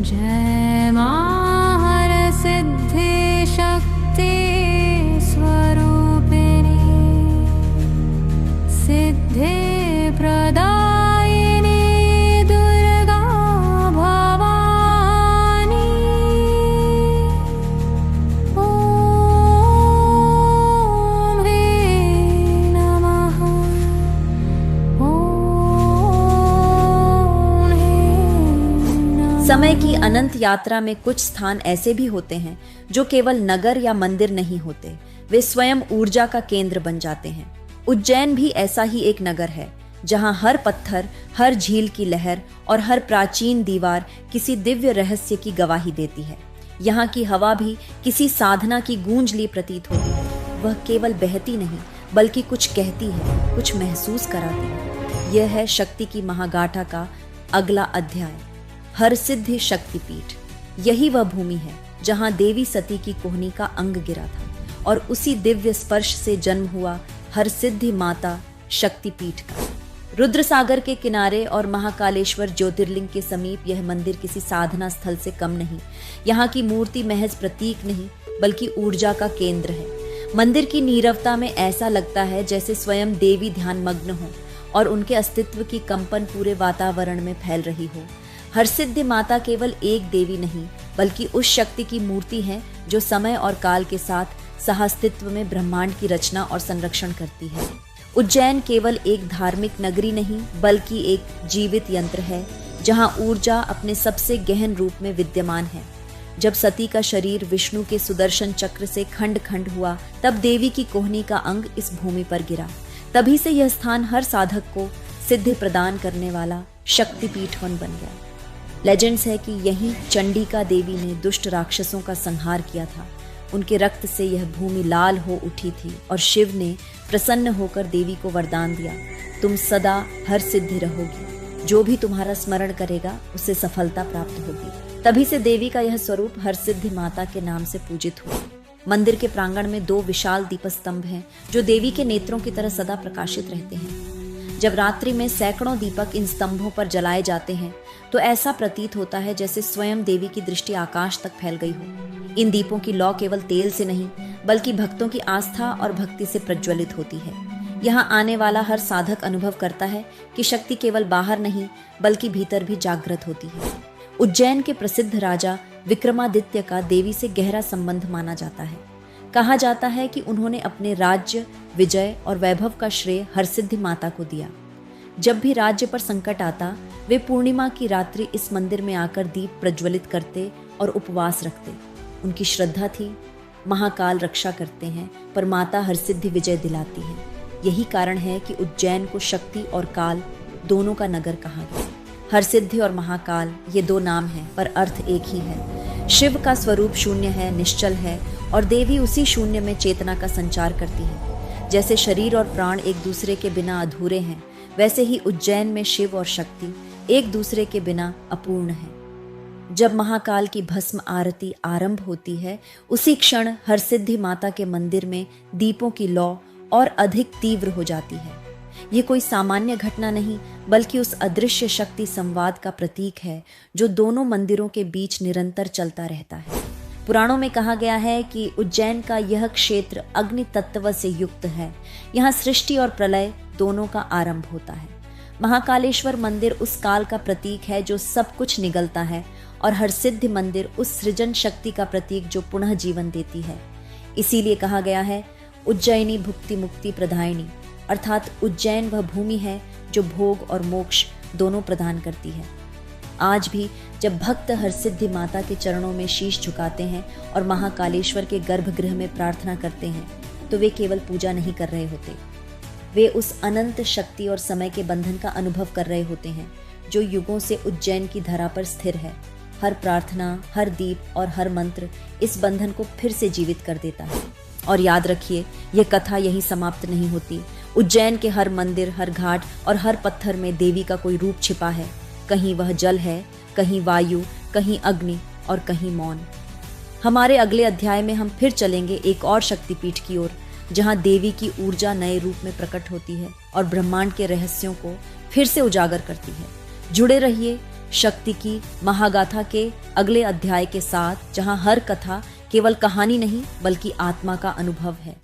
जय मां हरसिद्धि शक्ति स्वरूपिणी सिद्धि प्रदायिनी दुर्गा भवानी। ओम ह्रीं नमः। ओम ह्रीं नमः। समय की अनंत यात्रा में कुछ स्थान ऐसे भी होते हैं जो केवल नगर या मंदिर नहीं होते, वे स्वयं ऊर्जा का केंद्र बन जाते हैं। उज्जैन भी ऐसा ही एक नगर है जहां हर पत्थर, हर झील की लहर और हर प्राचीन दीवार किसी दिव्य रहस्य की गवाही देती है। यहाँ की हवा भी किसी साधना की गूंज ली प्रतीत होती है। वह केवल बहती नहीं बल्कि कुछ कहती है, कुछ महसूस कराती है। यह है शक्ति की महागाथा का अगला अध्याय, हरसिद्धि शक्तिपीठ। यही वह भूमि है जहां देवी सती की कोहनी का अंग गिरा था और उसी दिव्य स्पर्श से जन्म हुआ हरसिद्धि माता शक्तिपीठ का। रुद्र सागर के किनारे और महाकालेश्वर ज्योतिर्लिंग के समीप यह मंदिर किसी साधना स्थल से कम नहीं। यहाँ की मूर्ति महज प्रतीक नहीं बल्कि ऊर्जा का केंद्र है। मंदिर की नीरवता में ऐसा लगता है जैसे स्वयं देवी ध्यानमग्न हो और उनके अस्तित्व की कंपन पूरे वातावरण में फैल रही हो। हरसिद्धि माता केवल एक देवी नहीं बल्कि उस शक्ति की मूर्ति है जो समय और काल के साथ सहअस्तित्व में ब्रह्मांड की रचना और संरक्षण करती है। उज्जैन केवल एक धार्मिक नगरी नहीं बल्कि एक जीवित यंत्र है जहां ऊर्जा अपने सबसे गहन रूप में विद्यमान है। जब सती का शरीर विष्णु के सुदर्शन चक्र से खंड खंड हुआ तब देवी की कोहनी का अंग इस भूमि पर गिरा। तभी से यह स्थान हर साधक को सिद्धि प्रदान करने वाला शक्तिपीठवन बन गया। लेजेंड्स है कि यहीं चंडिका देवी ने दुष्ट राक्षसों का संहार किया था। उनके रक्त से यह भूमि लाल हो उठी थी और शिव ने प्रसन्न होकर देवी को वरदान दिया, तुम सदा हर सिद्धि रहोगी, जो भी तुम्हारा स्मरण करेगा उसे सफलता प्राप्त होगी। तभी से देवी का यह स्वरूप हरसिद्धि माता के नाम से पूजित हुआ। मंदिर के प्रांगण में 2 विशाल दीपस्तंभ हैं जो देवी के नेत्रों की तरह सदा प्रकाशित रहते हैं। जब रात्रि में सैकड़ों दीपक इन स्तंभों पर जलाए जाते हैं तो ऐसा प्रतीत होता है जैसे स्वयं देवी की दृष्टि आकाश तक फैल गई हो। इन दीपों की लौ केवल तेल से नहीं बल्कि भक्तों की आस्था और भक्ति से प्रज्वलित होती है। यहाँ आने वाला हर साधक अनुभव करता है कि शक्ति केवल बाहर नहीं बल्कि भीतर भी जागृत होती है। उज्जैन के प्रसिद्ध राजा विक्रमादित्य का देवी से गहरा संबंध माना जाता है। कहा जाता है कि उन्होंने अपने राज्य, विजय और वैभव का श्रेय हरसिद्धि माता को दिया। जब भी राज्य पर संकट आता वे पूर्णिमा की रात्रि इस मंदिर में आकर दीप प्रज्वलित करते और उपवास रखते। उनकी श्रद्धा थी, महाकाल रक्षा करते हैं पर माता हरसिद्धि विजय दिलाती है। यही कारण है कि उज्जैन को शक्ति और काल दोनों का नगर कहा गया। हरसिद्धि और महाकाल ये 2 नाम हैं पर अर्थ एक ही है। शिव का स्वरूप शून्य है, निश्चल है और देवी उसी शून्य में चेतना का संचार करती है। जैसे शरीर और प्राण एक दूसरे के बिना अधूरे हैं, वैसे ही उज्जैन में शिव और शक्ति एक दूसरे के बिना अपूर्ण है। जब महाकाल की भस्म आरती आरंभ होती है उसी क्षण हरसिद्धि माता के मंदिर में दीपों की लौ और अधिक तीव्र हो जाती है। ये कोई सामान्य घटना नहीं बल्कि उस अदृश्य शक्ति संवाद का प्रतीक है जो दोनों मंदिरों के बीच निरंतर चलता रहता है। पुराणों में कहा गया है कि उज्जैन का यह क्षेत्र अग्नि तत्व से युक्त है। यहाँ सृष्टि और प्रलय दोनों का आरंभ होता है। महाकालेश्वर मंदिर उस काल का प्रतीक है जो सब कुछ निगलता है और हरसिद्धि मंदिर उस सृजन शक्ति का प्रतीक जो पुनः जीवन देती है। इसीलिए कहा गया है उज्जैनी भुक्ति मुक्ति प्रदायिनी, अर्थात उज्जैन वह भूमि है जो भोग और मोक्ष दोनों प्रदान करती है। आज भी जब भक्त हरसिद्धि माता के चरणों में शीश झुकाते हैं और महाकालेश्वर के गर्भगृह में प्रार्थना करते हैं तो वे केवल पूजा नहीं कर रहे होते, वे उस अनंत शक्ति और समय के बंधन का अनुभव कर रहे होते हैं जो युगों से उज्जैन की धरा पर स्थिर है। हर प्रार्थना, हर दीप और हर मंत्र इस बंधन को फिर से जीवित कर देता है। और याद रखिए, यह कथा यहीं समाप्त नहीं होती। उज्जैन के हर मंदिर, हर घाट और हर पत्थर में देवी का कोई रूप छिपा है। कहीं वह जल है, कहीं वायु, कहीं अग्नि और कहीं मौन। हमारे अगले अध्याय में हम फिर चलेंगे एक और शक्तिपीठ की ओर जहां देवी की ऊर्जा नए रूप में प्रकट होती है और ब्रह्मांड के रहस्यों को फिर से उजागर करती है। जुड़े रहिए शक्ति की महागाथा के अगले अध्याय के साथ, जहां हर कथा केवल कहानी नहीं बल्कि आत्मा का अनुभव है।